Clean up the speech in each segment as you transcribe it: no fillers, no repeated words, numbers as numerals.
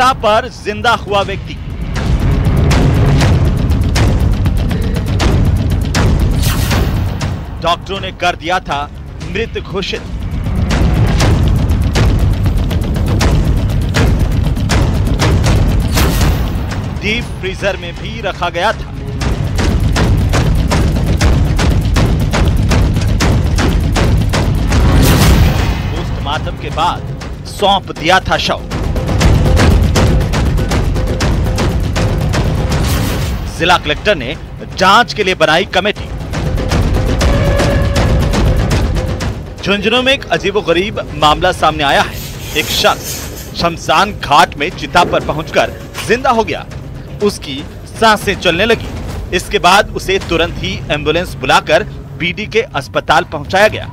चिता पर जिंदा हुआ व्यक्ति। डॉक्टरों ने कर दिया था मृत घोषित। डीप फ्रीजर में भी रखा गया था। पोस्टमार्टम के बाद सौंप दिया था शव। जिला कलेक्टर ने जांच के लिए बनाई कमेटी। झुंझुनू में एक अजीबोगरीब मामला सामने आया है। एक शख्स शमशान घाट में चिता पर पहुंचकर जिंदा हो गया। उसकी सांसें चलने लगी। इसके बाद उसे तुरंत ही एम्बुलेंस बुलाकर बीडी के अस्पताल पहुंचाया गया।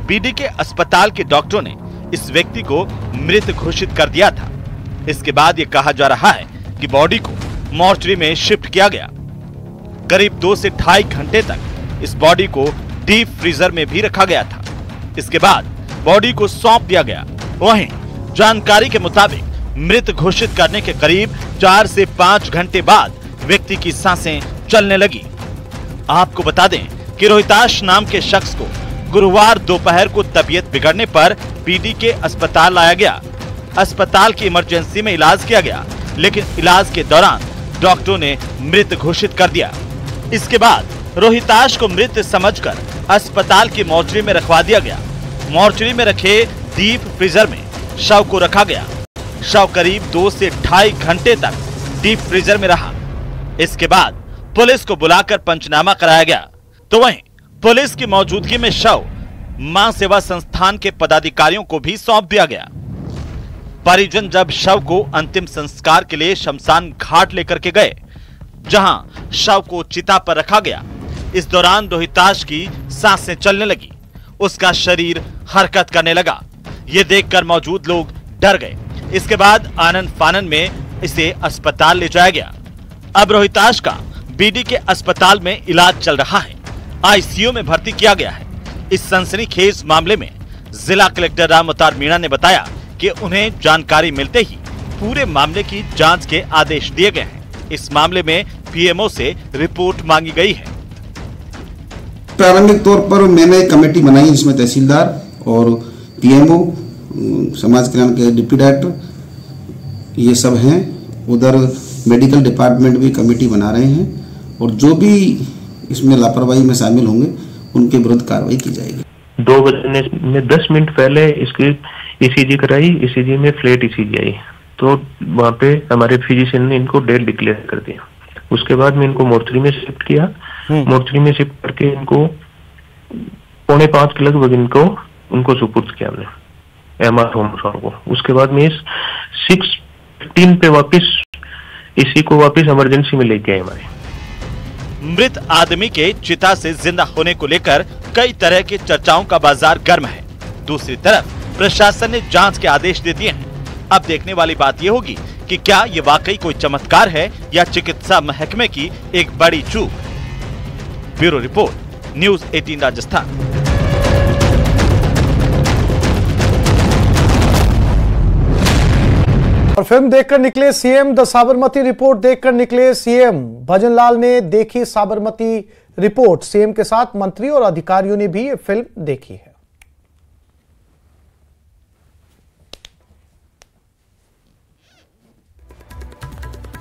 बीडी के अस्पताल के डॉक्टरों ने इस व्यक्ति को मृत घोषित कर दिया था। इसके बाद यह कहा जा रहा है कि बॉडी को मॉर्चरी में शिफ्ट किया गया। करीब 2 से 2.5 घंटे तक इस बॉडी को डीप फ्रीजर में भी रखा गया था। इसके बाद बॉडी को सौंप दिया गया। वहीं जानकारी के मुताबिक मृत घोषित करने के करीब 4 से 5 घंटे बाद व्यक्ति की सांसें चलने लगी। आपको बता दें कि रोहिताश नाम के शख्स को गुरुवार दोपहर को तबीयत बिगड़ने पर बीडी के अस्पताल लाया गया। अस्पताल की इमरजेंसी में इलाज किया गया, लेकिन इलाज के दौरान डॉक्टरों ने मृत घोषित कर दिया। इसके बाद रोहिताश को मृत समझकर अस्पताल की मॉर्चरी में रखवा दिया गया। मॉर्चरी में रखे डीप फ्रीजर में शव को रखा गया। शव करीब 2 से 2.5 घंटे तक डीप फ्रीजर में रहा। इसके बाद पुलिस को बुलाकर पंचनामा कराया गया। तो वहीं पुलिस की मौजूदगी में शव मां सेवा संस्थान के पदाधिकारियों को भी सौंप दिया गया। परिजन जब शव को अंतिम संस्कार के लिए शमशान घाट लेकर के गए, जहां शव को चिता पर रखा गया, इस दौरान रोहिताश की सांसें चलने लगी। उसका शरीर हरकत करने लगा। ये देखकर मौजूद लोग डर गए। इसके बाद आनन फानन में इसे अस्पताल ले जाया गया। अब रोहिताश का बीडी के अस्पताल में इलाज चल रहा है। आईसीयू में भर्ती किया गया है। इस सनसनीखेज मामले में जिला कलेक्टर राम अवतार मीणा ने बताया कि उन्हें जानकारी मिलते ही पूरे मामले की जांच के आदेश दिए गए हैं। इस मामले में पीएमओ से रिपोर्ट मांगी गई है। प्रारंभिक तौर पर मैंने कमेटी बनाई, जिसमें तहसीलदार और पीएमओ, समाज कल्याण के डिप्टी डायरेक्टर, ये सब हैं। उधर मेडिकल डिपार्टमेंट भी कमेटी बना रहे हैं और जो भी इसमें लापरवाही में शामिल होंगे उनके विरुद्ध कार्रवाई की जाएगी। 2 बजने में 10 मिनट पहले इसकी ईसीजी कराई। ईसीजी में फ्लैट ईसीजी आई, तो वहाँ पे हमारे फिजिशियन ने इनको डेड डिक्लेयर कर दिया। उसके बाद में इनको मोर्चरी में शिफ्ट किया। मोर्चरी में शिफ्ट करके इनको 4:45 के लगभग उनको सुपुर्द किया हमने एमआर होम को। उसके बाद में 6:15 पे वापस इसी को वापस इमरजेंसी में लेके आए हमारे। मृत आदमी के चिता से जिंदा होने को लेकर कई तरह की चर्चाओं का बाजार गर्म है। दूसरी तरफ प्रशासन ने जांच के आदेश दे दिए हैं। अब देखने वाली बात यह होगी कि क्या ये वाकई कोई चमत्कार है या चिकित्सा महकमे की एक बड़ी चूक। Bureau report, news 18 Rajasthan. और फिल्म देखकर निकले सीएम, द साबरमती रिपोर्ट देखकर निकले सीएम। भजनलाल ने देखी साबरमती रिपोर्ट। सीएम के साथ मंत्री और अधिकारियों ने भी ये फिल्म देखी है।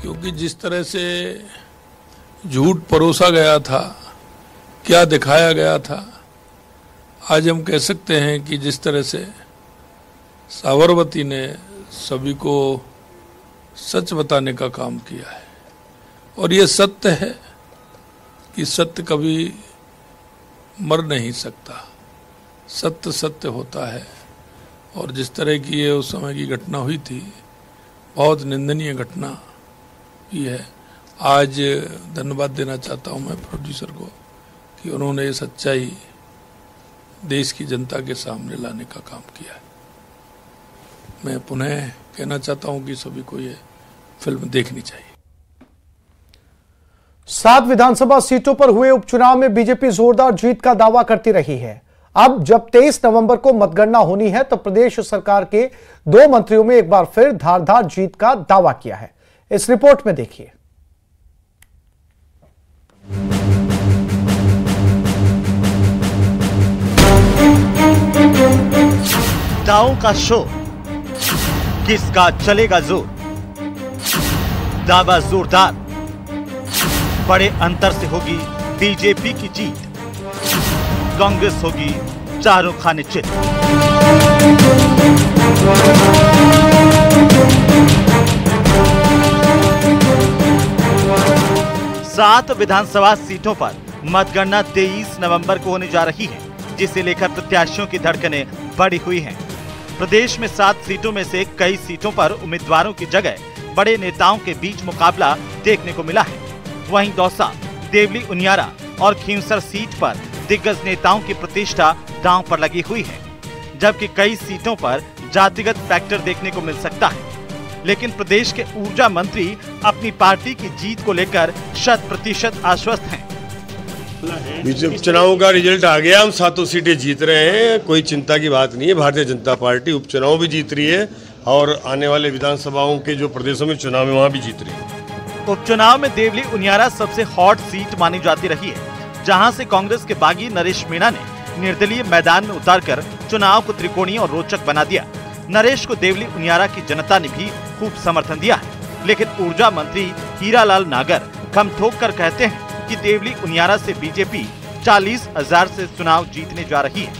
क्योंकि जिस तरह से झूठ परोसा गया था, क्या दिखाया गया था, आज हम कह सकते हैं कि जिस तरह से साबरमती ने सभी को सच बताने का काम किया है, और ये सत्य है कि सत्य कभी मर नहीं सकता। सत्य सत्य होता है। और जिस तरह की ये उस समय की घटना हुई थी, बहुत निंदनीय घटना ही है। आज धन्यवाद देना चाहता हूँ मैं प्रोड्यूसर को कि उन्होंने ये सच्चाई देश की जनता के सामने लाने का काम किया है। मैं पुनः कहना चाहता हूं कि सभी को ये फिल्म देखनी चाहिए। 7 विधानसभा सीटों पर हुए उपचुनाव में बीजेपी जोरदार जीत का दावा करती रही है। अब जब 23 नवंबर को मतगणना होनी है तो प्रदेश सरकार के 2 मंत्रियों में एक बार फिर धारदार जीत का दावा किया है। इस रिपोर्ट में देखिए। दांव का शोर, किसका चलेगा जोर? दावा जोरदार, बड़े अंतर से होगी बीजेपी की जीत। कांग्रेस होगी चारों खाने चित। 7 विधानसभा सीटों पर मतगणना 23 नवंबर को होने जा रही है, जिसे लेकर प्रत्याशियों की धड़कनें बढ़ी हुई हैं। प्रदेश में 7 सीटों में से कई सीटों पर उम्मीदवारों की जगह बड़े नेताओं के बीच मुकाबला देखने को मिला है। वहीं दौसा, देवली उनियारा और खींवसर सीट पर दिग्गज नेताओं की प्रतिष्ठा दांव पर लगी हुई है, जबकि कई सीटों पर जातिगत फैक्टर देखने को मिल सकता है। लेकिन प्रदेश के ऊर्जा मंत्री अपनी पार्टी की जीत को लेकर 100% आश्वस्त हैं। उपचुनाव का रिजल्ट आ गया, हम 7 सीटें जीत रहे हैं, कोई चिंता की बात नहीं है। भारतीय जनता पार्टी उपचुनाव भी जीत रही है और आने वाले विधानसभाओं के जो प्रदेशों में चुनाव है वहाँ भी जीत रही है। उपचुनाव में देवली उनियारा सबसे हॉट सीट मानी जाती रही है, जहां से कांग्रेस के बागी नरेश मीणा ने निर्दलीय मैदान में उतारकर चुनाव को त्रिकोणीय और रोचक बना दिया। नरेश को देवली उनियारा की जनता ने भी खूब समर्थन दिया है, लेकिन ऊर्जा मंत्री हीरालाल नागर कम ठोक कर कहते हैं कि देवली उनियारा से बीजेपी 40,000 से चुनाव जीतने जा रही है।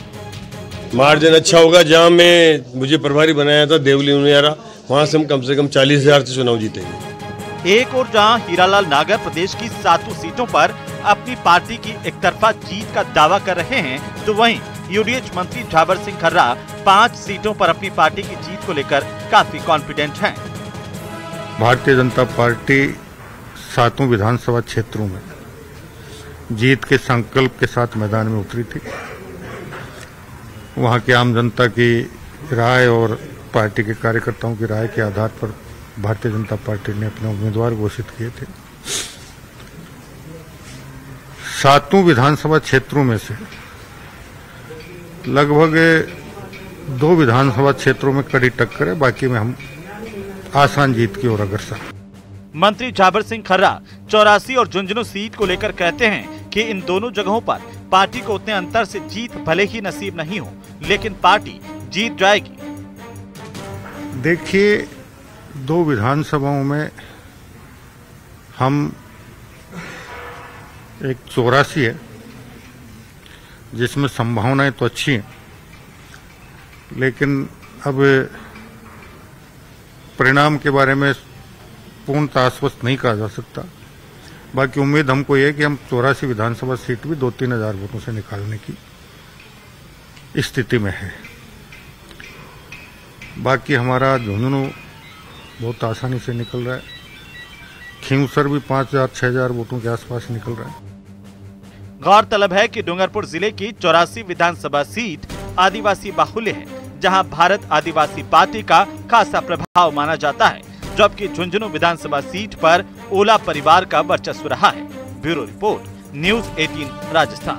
मार्जिन अच्छा होगा। जहां मैं मुझे प्रभारी बनाया था देवली उनियारा, वहां से हम कम 40,000 से चुनाव जीतेंगे। एक और जहां हीरालाल नागर प्रदेश की 7 सीटों पर अपनी पार्टी की एकतरफा जीत का दावा कर रहे हैं, तो वहीं यूडीएच मंत्री झाबर सिंह खर्रा 5 सीटों पर अपनी पार्टी की जीत को लेकर काफी कॉन्फिडेंट हैं। भारतीय जनता पार्टी 7 विधानसभा क्षेत्रों में जीत के संकल्प के साथ मैदान में उतरी थी। वहां की आम जनता की राय और पार्टी के कार्यकर्ताओं की राय के आधार पर भारतीय जनता पार्टी ने अपने उम्मीदवार घोषित किए थे। 7 विधानसभा क्षेत्रों में से लगभग 2 विधानसभा क्षेत्रों में कड़ी टक्कर है, बाकी में हम आसान जीत की ओर अग्रसर। मंत्री झाबर सिंह खर्रा 84 और झुंझुनू सीट को लेकर कहते हैं कि इन दोनों जगहों पर पार्टी को उतने अंतर से जीत भले ही नसीब नहीं हो, लेकिन पार्टी जीत जाएगी। देखिए, 2 विधानसभाओं में हम एक 84 है, जिसमें संभावनाएं तो अच्छी हैं, लेकिन अब परिणाम के बारे में पूर्णतः आश्वस्त नहीं कहा जा सकता। बाकी उम्मीद हमको ये है कि हम 84 विधानसभा सीट भी 2-3 हजार वोटों से निकालने की स्थिति में है। बाकी हमारा झुंझुनू बहुत आसानी से निकल रहा है। खींवसर भी 5,000-6,000 वोटों के आसपास निकल रहा है। गौरतलब है कि डूंगरपुर जिले की 84 विधानसभा सीट आदिवासी बाहुल्य है, जहां भारत आदिवासी पार्टी का खासा प्रभाव माना जाता है, जबकि झुंझुनू विधानसभा सीट पर ओला परिवार का वर्चस्व रहा है। Bureau report, news 18 Rajasthan.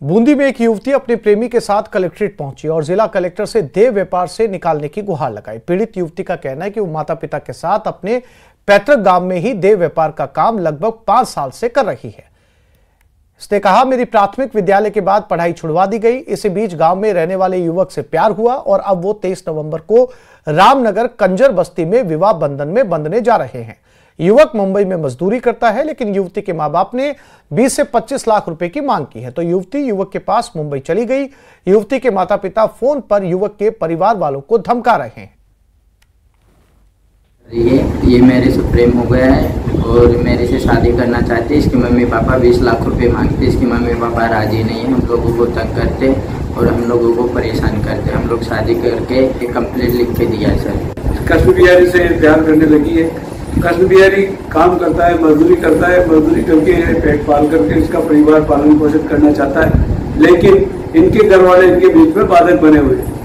Bundi में एक युवती अपने प्रेमी के साथ कलेक्ट्रेट पहुंची और जिला कलेक्टर से देह व्यापार से निकालने की गुहार लगाई। पीड़ित युवती का कहना है कि वो माता पिता के साथ अपने पैतृक गांव में ही देह व्यापार का काम लगभग 5 साल से कर रही है। इसने कहा, मेरी प्राथमिक विद्यालय के बाद पढ़ाई छुड़वा दी गई। इसी बीच गांव में रहने वाले युवक से प्यार हुआ और अब वो 23 नवंबर को रामनगर कंजर बस्ती में विवाह बंधन में बंधने जा रहे हैं। युवक मुंबई में मजदूरी करता है, लेकिन युवती के मां बाप ने 20 से 25 लाख रुपए की मांग की है, तो युवती युवक के पास मुंबई चली गई। युवती के माता पिता फोन पर युवक के परिवार वालों को धमका रहे हैं। ये मेरे से प्रेम हो गया है और मेरे से शादी करना चाहते। इसके मम्मी पापा 20 लाख रुपए मांगते। इसके मम्मी पापा राजी नहीं है। हम लोगों को तंग करते और हम लोगों को परेशान करते। हम लोग शादी करके कंप्लेंट लिख के दिया है सर। कश्मीर बिहारी से प्यार करने लगी है। कश्मीर बिहारी काम करता है, मजदूरी करता है, मजदूरी करके पेट पाल करके इसका परिवार पालन पोषण करना चाहता है, लेकिन इनके घर वाले इनके बीच में बाधक बने हुए हैं।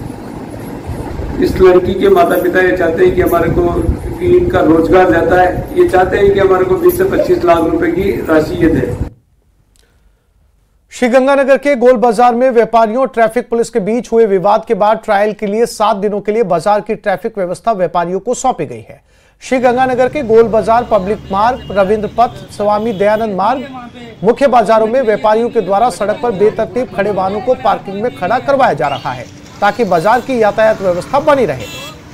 इस लड़की के माता पिता ये चाहते हैं कि हमारे को कि इनका रोजगार जाता है, ये चाहते हैं कि हमारे को 20 से 25 लाख रुपए की राशि ये दे। श्रीगंगानगर के गोल बाजार में व्यापारियों और ट्रैफिक पुलिस के बीच हुए विवाद के बाद ट्रायल के लिए 7 दिनों के लिए बाजार की ट्रैफिक व्यवस्था व्यापारियों को सौंपी गई है। श्रीगंगानगर के गोल बाजार, पब्लिक मार्ग, रविंद्र पथ, स्वामी दयानंद मार्ग, मुख्य बाजारों में व्यापारियों के द्वारा सड़क पर बेतरतीब खड़े वाहनों को पार्किंग में खड़ा करवाया जा रहा है ताकि बाजार की यातायात व्यवस्था बनी रहे।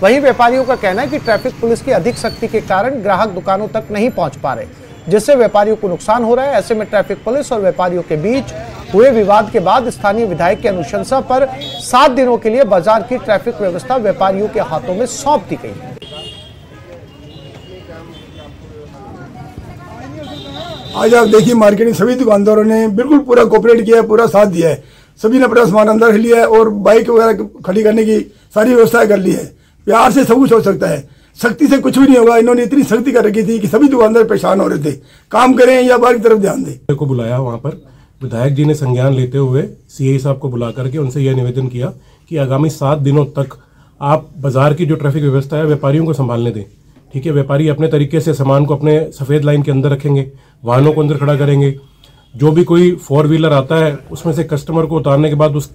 वहीं व्यापारियों का कहना है कि ट्रैफिक पुलिस की अधिक सख्ती के कारण ग्राहक दुकानों तक नहीं पहुंच पा रहे, जिससे व्यापारियों को नुकसान हो रहा है। ऐसे में ट्रैफिक पुलिस और व्यापारियों के बीच हुए विवाद के बाद स्थानीय विधायक की अनुशंसा पर 7 दिनों के लिए बाजार की ट्रैफिक व्यवस्था व्यापारियों के हाथों में सौंप दी गई है। आज आप देखिए मार्केट में सभी दुकानदारों ने बिल्कुल पूरा कोऑपरेट किया है, पूरा साथ दिया है। सभी ने अपना सामान अंदर लिया है और बाइक वगैरह खड़ी करने की सारी व्यवस्था कर ली है। प्यार से सब कुछ हो सकता है, सख्ती से कुछ भी नहीं होगा। इन्होंने इतनी सख्ती कर रखी थी कि सभी दुकानदार परेशान हो रहे थे। काम करें या बाहर की तरफ ध्यान दें। को बुलाया, वहाँ पर विधायक जी ने संज्ञान लेते हुए सीआई साहब को बुला करके उनसे यह निवेदन किया कि आगामी 7 दिनों तक आप बाजार की जो ट्रैफिक व्यवस्था है व्यापारियों को संभालने दें। ठीक है, व्यापारी अपने तरीके से सामान को अपने सफ़ेद लाइन के अंदर रखेंगे, वाहनों को अंदर खड़ा करेंगे। जो भी कोई 4 व्हीलर आता है उसमें से कस्टमर को उतारने के बाद उस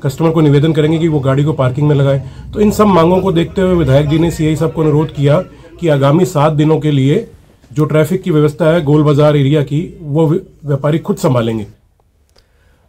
कस्टमर को निवेदन करेंगे कि वो गाड़ी को पार्किंग में लगाए। तो इन सब मांगों को देखते हुए विधायक जी ने सीआई साहब को अनुरोध किया कि आगामी 7 दिनों के लिए जो ट्रैफिक की व्यवस्था है गोल बाजार एरिया की, वो व्यापारी खुद संभालेंगे।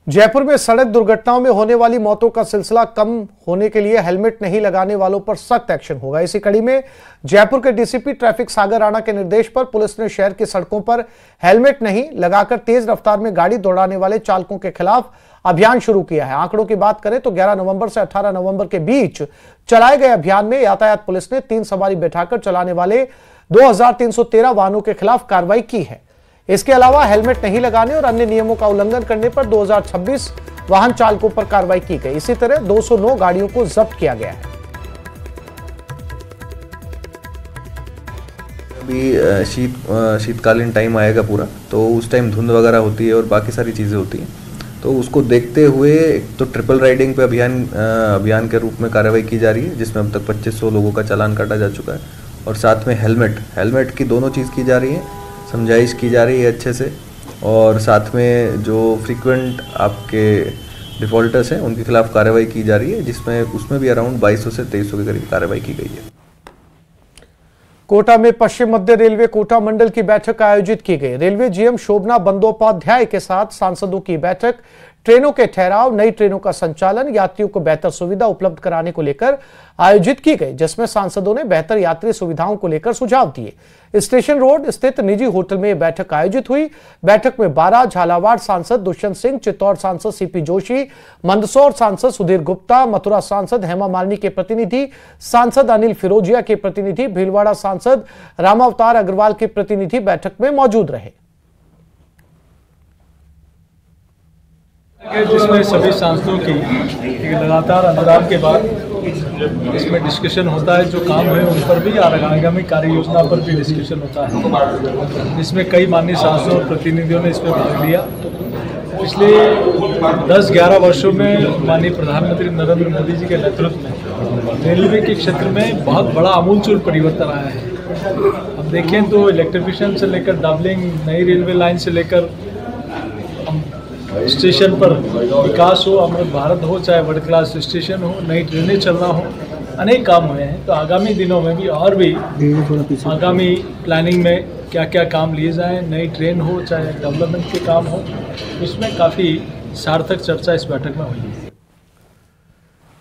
जयपुर में सड़क दुर्घटनाओं में होने वाली मौतों का सिलसिला कम होने के लिए हेलमेट नहीं लगाने वालों पर सख्त एक्शन होगा। इसी कड़ी में जयपुर के डीसीपी ट्रैफिक सागर राणा के निर्देश पर पुलिस ने शहर की सड़कों पर हेलमेट नहीं लगाकर तेज रफ्तार में गाड़ी दौड़ाने वाले चालकों के खिलाफ अभियान शुरू किया है। आंकड़ों की बात करें तो 11 नवंबर से 18 नवंबर के बीच चलाए गए अभियान में यातायात पुलिस ने 3 सवारी बैठाकर चलाने वाले 2313 वाहनों के खिलाफ कार्रवाई की है। इसके अलावा हेलमेट नहीं लगाने और अन्य नियमों का उल्लंघन करने पर 2026 वाहन चालकों पर कार्रवाई की गई। इसी तरह 209 गाड़ियों को जब्त किया गया है। अभी शीतकालीन टाइम आएगा पूरा, तो उस टाइम धुंध वगैरह होती है और बाकी सारी चीज़ें होती हैं। तो उसको देखते हुए एक तो ट्रिपल राइडिंग पे अभियान के रूप में कार्रवाई की जा रही है, जिसमें अब तक 2500 लोगों का चालान काटा जा चुका है। और साथ में हेलमेट की दोनों चीज़ की जा रही है, समझाइश की जा रही है अच्छे से। और साथ में जो फ्रीक्वेंट आपके डिफॉल्टर्स हैं उनके खिलाफ कार्रवाई की जा रही है, जिसमें उसमें भी अराउंड 2200 से 2300 के करीब कार्रवाई की गई है। कोटा में पश्चिम मध्य रेलवे कोटा मंडल की बैठक आयोजित की गई। रेलवे जीएम शोभना बंदोपाध्याय के साथ सांसदों की बैठक ट्रेनों के ठहराव, नई ट्रेनों का संचालन, यात्रियों को बेहतर सुविधा उपलब्ध कराने को लेकर आयोजित की गई, जिसमें सांसदों ने बेहतर यात्री सुविधाओं को लेकर सुझाव दिए। स्टेशन रोड स्थित निजी होटल में बैठक आयोजित हुई। बैठक में 12 झालावाड़ सांसद दुष्यंत सिंह, चित्तौड़ सांसद सीपी जोशी, मंदसौर सांसद सुधीर गुप्ता, मथुरा सांसद हेमा मालिनी के प्रतिनिधि, सांसद अनिल फिरोजिया के प्रतिनिधि, भीलवाड़ा सांसद रामावतार अग्रवाल के प्रतिनिधि बैठक में मौजूद रहे। जिसमें सभी सांसदों की लगातार अंतराल के बाद इसमें डिस्कशन होता है। जो काम है उन पर भी और आगामी कार्य योजना पर भी डिस्कशन होता है। इसमें कई माननीय सांसदों और प्रतिनिधियों ने इसमें भाग लिया। पिछले 10-11 वर्षों में माननीय प्रधानमंत्री नरेंद्र मोदी जी के नेतृत्व में रेलवे के क्षेत्र में बहुत बड़ा आमूलचूल परिवर्तन आया है। अब देखें तो इलेक्ट्रिफिकेशन से लेकर डबलिंग, नई रेलवे लाइन से लेकर स्टेशन पर विकास हो, अमृत भारत हो, चाहे वर्ल्ड क्लास स्टेशन हो, नई ट्रेनें चलना हो, अनेक काम हुए हैं। तो आगामी दिनों में भी और भी आगामी प्लानिंग में क्या क्या काम लिए जाएं, नई ट्रेन हो चाहे डेवलपमेंट के काम हो, इसमें काफ़ी सार्थक चर्चा इस बैठक में हुई है।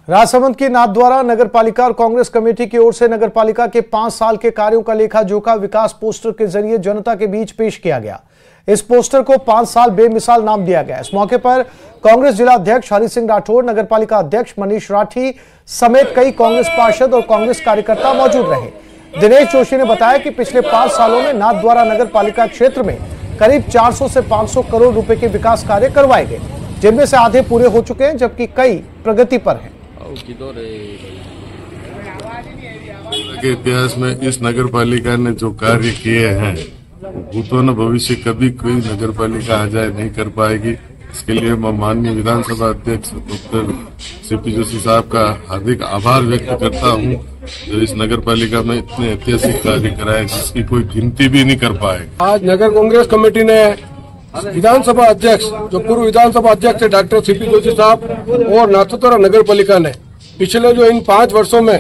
राजसमंद के नाथद्वारा नगर पालिका और कांग्रेस कमेटी की ओर से नगर पालिका के 5 साल के कार्यों का लेखा जोखा विकास पोस्टर के जरिए जनता के बीच पेश किया गया। इस पोस्टर को 5 साल बेमिसाल नाम दिया गया। इस मौके पर कांग्रेस जिला अध्यक्ष हरि सिंह राठौर, नगर पालिका अध्यक्ष मनीष राठी समेत कई कांग्रेस पार्षद और कांग्रेस कार्यकर्ता मौजूद रहे। दिनेश जोशी ने बताया कि पिछले 5 सालों में नाथद्वारा नगर पालिका क्षेत्र में करीब 400 से 500 करोड़ रुपए के विकास कार्य करवाए गए, जिनमें से आधे पूरे हो चुके हैं जबकि कई प्रगति पर हैं। के इतिहास में इस नगर पालिका ने जो कार्य किए हैं भूतों न भविष्य कभी कोई नगर पालिका आ जाए नहीं कर पाएगी। इसके लिए मैं माननीय विधानसभा अध्यक्ष डॉक्टर सीपी जोशी साहब का हार्दिक आभार व्यक्त करता हूं, जो इस नगर पालिका में इतने ऐतिहासिक कार्य कराए जिसकी कोई गिनती भी नहीं कर पाए। आज नगर कांग्रेस कमेटी ने विधानसभा अध्यक्ष, जो पूर्व विधानसभा अध्यक्ष डॉक्टर सीपी जोशी साहब और नाथद्वारा नगर पालिका ने पिछले जो इन 5 वर्षों में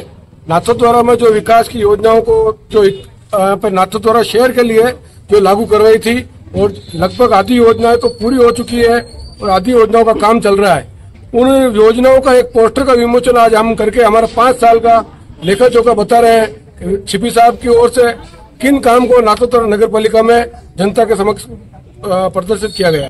नाथद्वारा में जो विकास की योजनाओं को जो यहाँ पर नाथद्वारा शहर के लिए जो लागू करवाई थी, और लगभग आधी योजनाएं तो पूरी हो चुकी है और आधी योजनाओं का काम चल रहा है। उन योजनाओं का एक पोस्टर का विमोचन आज हम करके हमारा 5 साल का लेखा जोखा बता रहे हैं सीपी साहब की ओर से किन काम को नाथद्वारा नगर पालिका में जनता के समक्ष प्रदर्शित किया गया।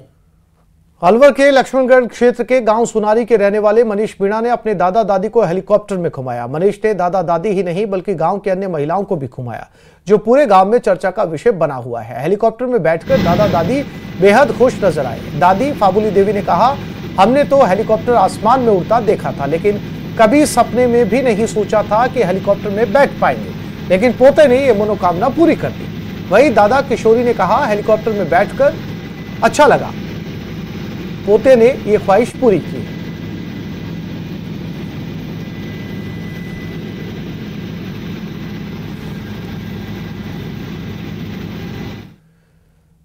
अलवर के लक्ष्मणगढ़ क्षेत्र के गांव सुनारी के रहने वाले मनीष मीणा ने अपने दादा दादी को हेलीकॉप्टर में घुमाया। मनीष ने दादा दादी ही नहीं बल्कि गांव के अन्य महिलाओं को भी घुमाया, जो पूरे गांव में चर्चा का विषय बना हुआ है। हेलीकॉप्टर में बैठकर दादा दादी बेहद खुश नजर आए। दादी फाबुली देवी ने कहा, हमने तो हेलीकॉप्टर आसमान में उड़ता देखा था, लेकिन कभी सपने में भी नहीं सोचा था कि हेलीकॉप्टर में बैठ पाएंगे, लेकिन पोते ने ये मनोकामना पूरी कर दी। वही दादा किशोरी ने कहा, हेलीकॉप्टर में बैठकर अच्छा लगा, पोते ने ये ख्वाहिश पूरी की।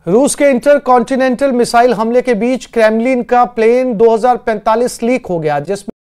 रूस के इंटरकॉन्टिनेंटल मिसाइल हमले के बीच क्रेमलिन का प्लेन 2045 लीक हो गया, जिसमें